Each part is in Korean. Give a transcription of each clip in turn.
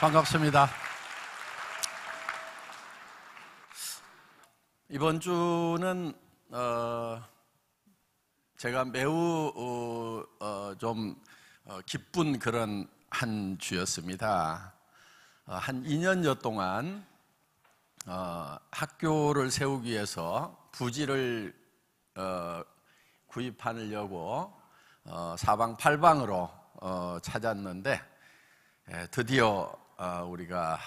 반갑습니다. 이번 주는 제가 매우 좀 기쁜 그런 한 주였습니다. 한 2년여 동안 학교를 세우기 위해서 부지를 구입하려고 사방팔방으로 찾았는데 드디어 우리가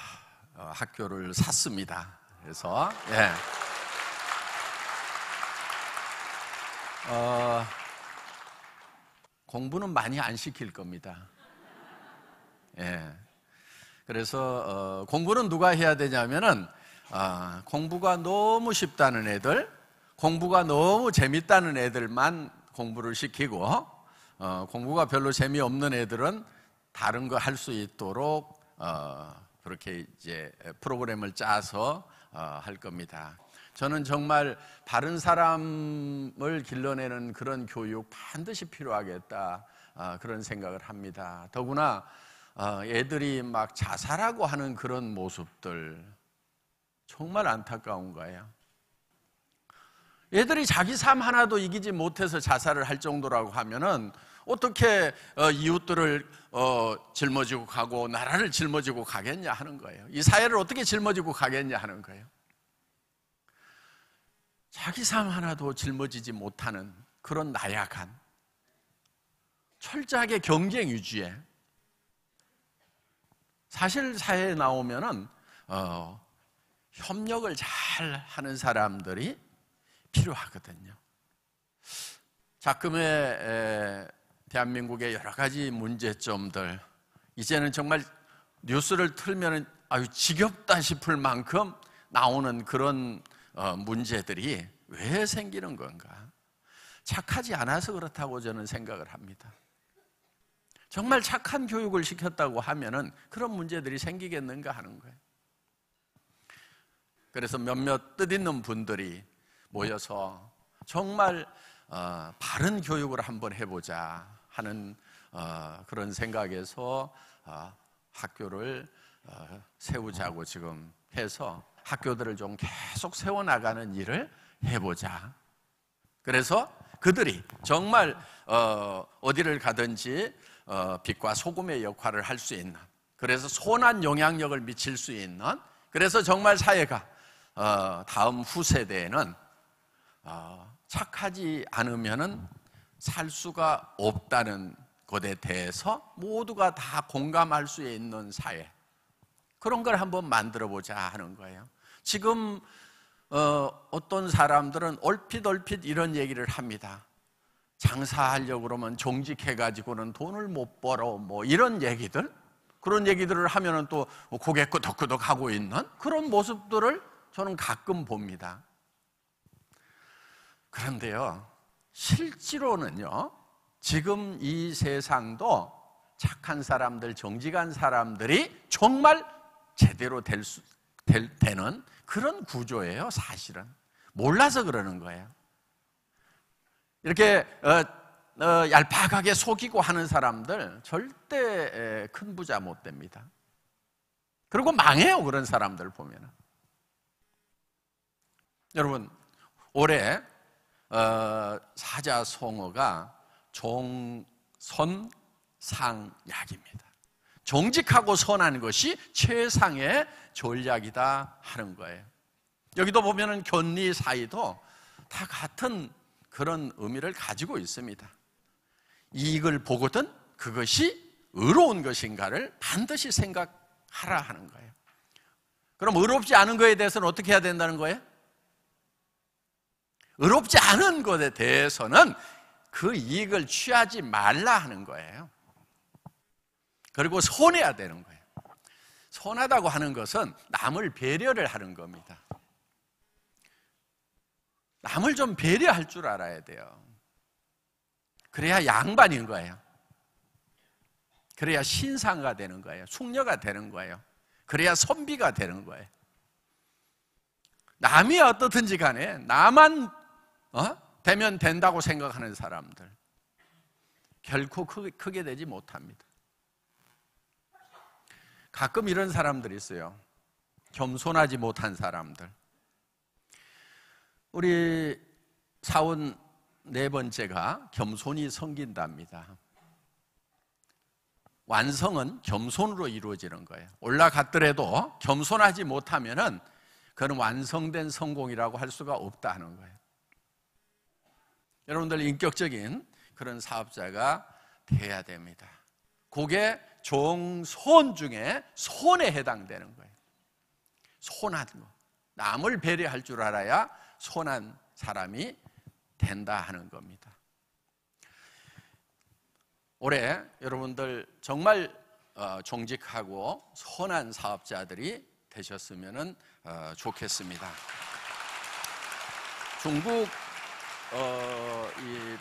학교를 샀습니다. 그래서 공부는 많이 안 시킬 겁니다. 그래서 공부는 누가 해야 되냐면은 공부가 너무 쉽다는 애들, 공부가 너무 재밌다는 애들만 공부를 시키고 공부가 별로 재미없는 애들은 다른 거 할 수 있도록 그렇게 이제 프로그램을 짜서 할 겁니다. 저는 정말 바른 사람을 길러내는 그런 교육 반드시 필요하겠다, 그런 생각을 합니다. 더구나 애들이 막 자살하고 하는 그런 모습들 정말 안타까운 거예요. 애들이 자기 삶 하나도 이기지 못해서 자살을 할 정도라고 하면은 어떻게 이웃들을 짊어지고 가고 나라를 짊어지고 가겠냐 하는 거예요. 이 사회를 어떻게 짊어지고 가겠냐 하는 거예요. 자기 삶 하나도 짊어지지 못하는 그런 나약한, 철저하게 경쟁 위주의, 사실 사회에 나오면은 협력을 잘 하는 사람들이 필요하거든요. 작금의 대한민국의 여러 가지 문제점들, 이제는 정말 뉴스를 틀면 아유 지겹다 싶을 만큼 나오는 그런 문제들이 왜 생기는 건가? 착하지 않아서 그렇다고 저는 생각을 합니다. 정말 착한 교육을 시켰다고 하면은 그런 문제들이 생기겠는가 하는 거예요. 그래서 몇몇 뜻있는 분들이 모여서 정말 바른 교육을 한번 해보자 하는 그런 생각에서 학교를 세우자고 지금 해서 학교들을 좀 계속 세워나가는 일을 해보자. 그래서 그들이 정말 어디를 가든지 빛과 소금의 역할을 할 수 있는, 그래서 선한 영향력을 미칠 수 있는, 그래서 정말 사회가 다음 후세대에는 착하지 않으면은 살 수가 없다는 것에 대해서 모두가 다 공감할 수 있는 사회, 그런 걸 한번 만들어 보자 하는 거예요. 지금 어떤 사람들은 얼핏 이런 얘기를 합니다. 장사하려고 그러면 정직해가지고는 돈을 못 벌어, 뭐 이런 얘기들, 그런 얘기들을 하면은 또 고개 끄덕끄덕 하고 있는 그런 모습들을 저는 가끔 봅니다. 그런데요, 실제로는요, 지금 이 세상도 착한 사람들, 정직한 사람들이 정말 제대로 되는 그런 구조예요. 사실은 몰라서 그러는 거예요. 이렇게 얄팍하게 속이고 하는 사람들 절대 큰 부자 못 됩니다. 그리고 망해요, 그런 사람들 보면은. 여러분, 올해 사자성어가 종선상약입니다. 정직하고 선한 것이 최상의 전략이다 하는 거예요. 여기도 보면은 견리 사이도 다 같은 그런 의미를 가지고 있습니다. 이익을 보거든 그것이 의로운 것인가를 반드시 생각하라 하는 거예요. 그럼 의롭지 않은 것에 대해서는 어떻게 해야 된다는 거예요? 의롭지 않은 것에 대해서는 그 이익을 취하지 말라 하는 거예요. 그리고 선해야 되는 거예요. 선하다고 하는 것은 남을 배려를 하는 겁니다. 남을 좀 배려할 줄 알아야 돼요. 그래야 양반인 거예요. 그래야 신상가 되는 거예요. 숙녀가 되는 거예요. 그래야 선비가 되는 거예요. 남이 어떻든지 간에 나만 되면 된다고 생각하는 사람들 결코 크게 되지 못합니다. 가끔 이런 사람들이 있어요. 겸손하지 못한 사람들. 우리 사원 네 번째가 겸손이 섬긴답니다. 완성은 겸손으로 이루어지는 거예요. 올라갔더라도 겸손하지 못하면은 그건 완성된 성공이라고 할 수가 없다는 거예요. 여러분들 인격적인 그런 사업자가 돼야 됩니다. 그게 정손 중에 손에 해당되는 거예요. 손한 거. 남을 배려할 줄 알아야 손한 사람이 된다 하는 겁니다. 올해 여러분들 정말 정직하고 선한 사업자들이 되셨으면 좋겠습니다. 중국 이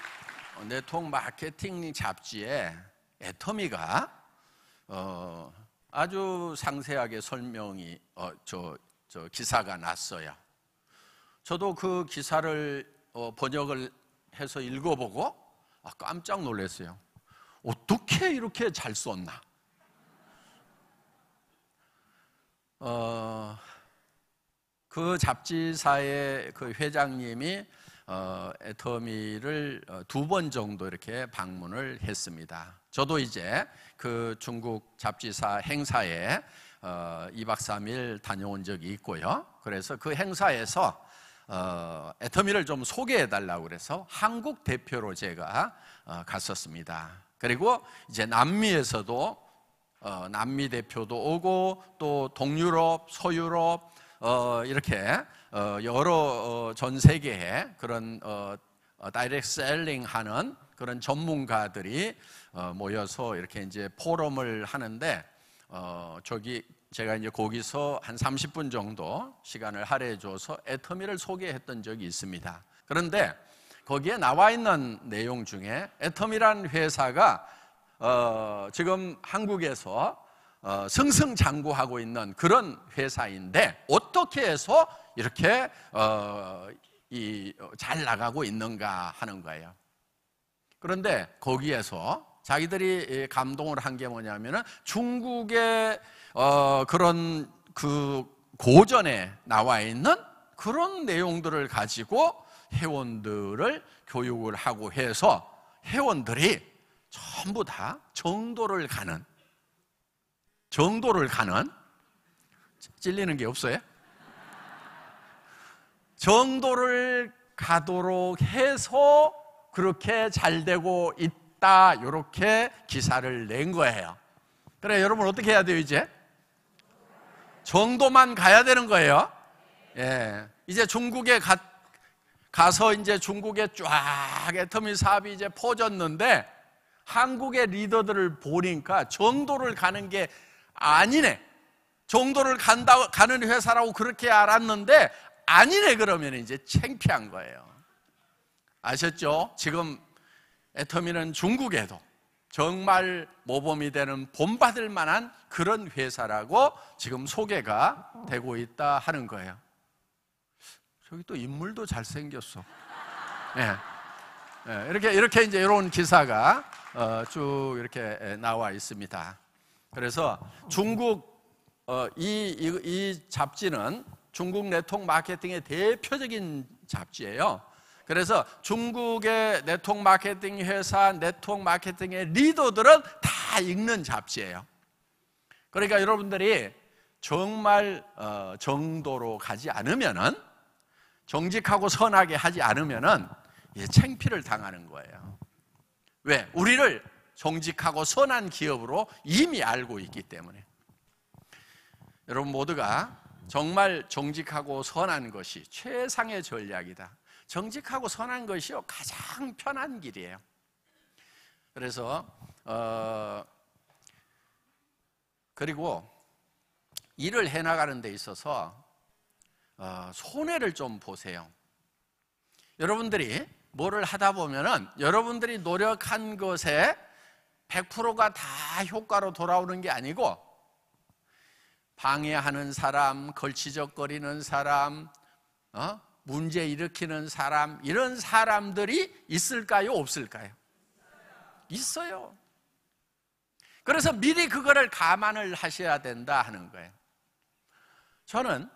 네트워크 마케팅 잡지에 애터미가 아주 상세하게 설명이 기사가 났어요. 저도 그 기사를 번역을 해서 읽어보고 깜짝 놀랐어요. 어떻게 이렇게 잘 썼나? 그 잡지사의 그 회장님이 애터미를 2번 정도 이렇게 방문을 했습니다. 저도 이제 그 중국 잡지사 행사에 2박 3일 다녀온 적이 있고요. 그래서 그 행사에서 애터미를 좀 소개해 달라고 그래서 한국 대표로 제가 갔었습니다. 그리고 이제 남미에서도 남미 대표도 오고 또 동유럽, 서유럽 이렇게 여러 전 세계에 그런 다이렉트 셀링 하는 그런 전문가들이 모여서 이렇게 이제 포럼을 하는데 제가 이제 거기서 한 30분 정도 시간을 할애해 줘서 애터미를 소개했던 적이 있습니다. 그런데 거기에 나와 있는 내용 중에 애터미라는 회사가 지금 한국에서 승승장구하고 있는 그런 회사인데 어떻게 해서 이렇게 잘 나가고 있는가 하는 거예요. 그런데 거기에서 자기들이 감동을 한 게 뭐냐면은 중국의 그런 그 고전에 나와 있는 그런 내용들을 가지고 회원들을 교육을 하고 해서 회원들이 전부 다 정도를 가는 찔리는 게 없어요? 정도를 가도록 해서 그렇게 잘 되고 있다 이렇게 기사를 낸 거예요. 그래 여러분 어떻게 해야 돼요 이제? 정도만 가야 되는 거예요. 예, 이제 중국에 가서 이제 중국에 쫙 애터미 사업이 이제 퍼졌는데 한국의 리더들을 보니까 정도를 가는 게 아니네. 정도를 가는 회사라고 그렇게 알았는데 아니네 그러면 이제 창피한 거예요. 아셨죠? 지금 애터미는 중국에도 정말 모범이 되는 본받을 만한 그런 회사라고 지금 소개가 되고 있다 하는 거예요. 저기 또 인물도 잘생겼어. 네. 네. 이렇게 이제 이런 기사가 쭉 이렇게 나와 있습니다. 그래서 중국 이 잡지는 중국 네트워크 마케팅의 대표적인 잡지예요. 그래서 중국의 네트워크 마케팅 회사, 네트워크 마케팅의 리더들은 다 읽는 잡지예요. 그러니까 여러분들이 정말 정도로 가지 않으면은 정직하고 선하게 하지 않으면은 창피를 당하는 거예요. 왜? 우리를 정직하고 선한 기업으로 이미 알고 있기 때문에. 여러분 모두가 정말 정직하고 선한 것이 최상의 전략이다. 정직하고 선한 것이요 가장 편한 길이에요. 그래서 그리고 일을 해나가는 데 있어서 손해를 좀 보세요. 여러분들이 뭐를 하다 보면은 여러분들이 노력한 것에 100%가 다 효과로 돌아오는 게 아니고 방해하는 사람, 걸치적거리는 사람, 문제 일으키는 사람, 이런 사람들이 있을까요? 없을까요? 있어요. 그래서 미리 그거를 감안을 하셔야 된다 하는 거예요. 저는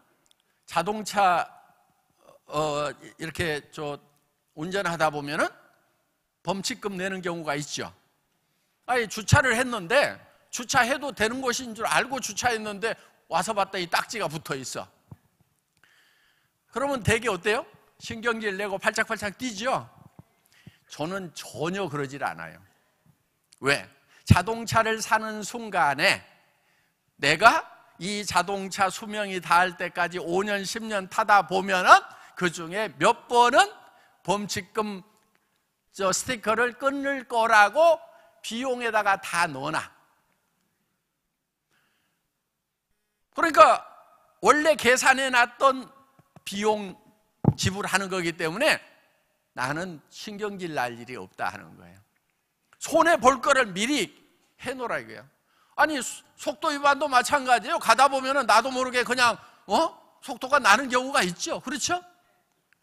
자동차 이렇게 운전하다 보면은 범칙금 내는 경우가 있죠. 아니, 주차를 했는데 주차해도 되는 곳인 줄 알고 주차했는데 와서 봤더니 딱지가 붙어 있어. 그러면 되게 어때요? 신경질 내고 팔짝팔짝 뛰죠? 저는 전혀 그러질 않아요. 왜? 자동차를 사는 순간에 내가 이 자동차 수명이 닿을 때까지 5년, 10년 타다 보면은 그 중에 몇 번은 범칙금 스티커를 끊을 거라고 비용에다가 다 넣어놔. 그러니까 원래 계산해 놨던 비용 지불하는 거기 때문에 나는 신경질 날 일이 없다 하는 거예요. 손해 볼 거를 미리 해놓으라 이거예요. 아니, 속도 위반도 마찬가지예요. 가다 보면은 나도 모르게 그냥 속도가 나는 경우가 있죠. 그렇죠?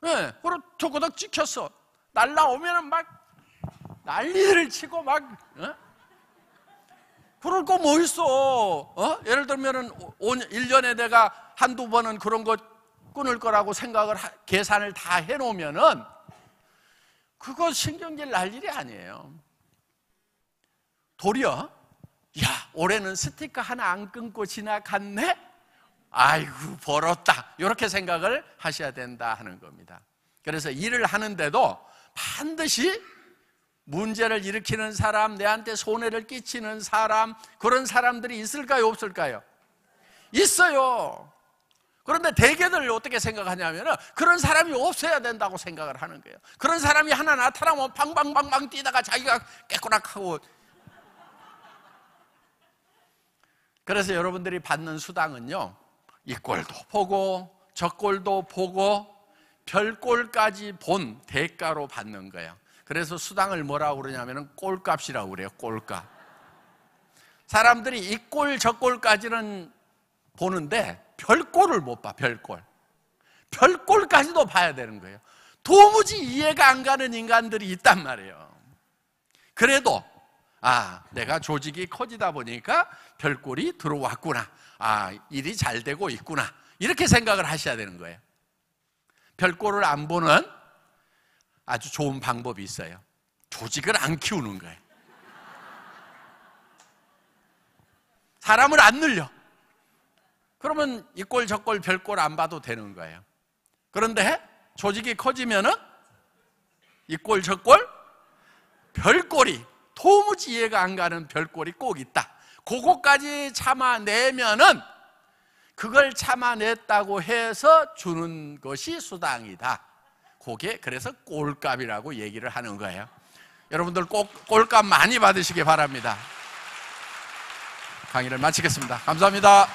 네, 그리고 토그덕 찍혔어. 날라오면은 막 난리를 치고 막 그럴 거 뭐 있어? 예를 들면은 1년에 내가 한두 번은 그런 거 끊을 거라고 생각을 계산을 다 해놓으면은 그거 신경질 날 일이 아니에요. 도리어 야, 올해는 스티커 하나 안 끊고 지나갔네? 아이고, 벌었다. 이렇게 생각을 하셔야 된다 하는 겁니다. 그래서 일을 하는데도 반드시 문제를 일으키는 사람, 내한테 손해를 끼치는 사람, 그런 사람들이 있을까요, 없을까요? 있어요. 그런데 대개들 어떻게 생각하냐면 그런 사람이 없어야 된다고 생각을 하는 거예요. 그런 사람이 하나 나타나면 방방방방 뛰다가 자기가 깨꼬락하고. 그래서 여러분들이 받는 수당은요, 이 꼴도 보고 저 꼴도 보고 별꼴까지 본 대가로 받는 거예요. 그래서 수당을 뭐라고 그러냐면 꼴값이라고 그래요. 꼴값. 사람들이 이 꼴 저 꼴까지는 보는데 별꼴을 못 봐. 별꼴. 별꼴까지도 봐야 되는 거예요. 도무지 이해가 안 가는 인간들이 있단 말이에요. 그래도 내가 조직이 커지다 보니까 별꼴이 들어왔구나. 일이 잘 되고 있구나. 이렇게 생각을 하셔야 되는 거예요. 별꼴을 안 보는 아주 좋은 방법이 있어요. 조직을 안 키우는 거예요. 사람을 안 늘려. 그러면 이 꼴 저 꼴 별꼴 안 봐도 되는 거예요. 그런데 조직이 커지면은 이 꼴 저 꼴 별꼴이 도무지 이해가 안 가는 별꼴이 꼭 있다. 그거까지 참아내면은 그걸 참아냈다고 해서 주는 것이 수당이다. 그게 그래서 꼴값이라고 얘기를 하는 거예요. 여러분들 꼭 꼴값 많이 받으시기 바랍니다. 강의를 마치겠습니다. 감사합니다.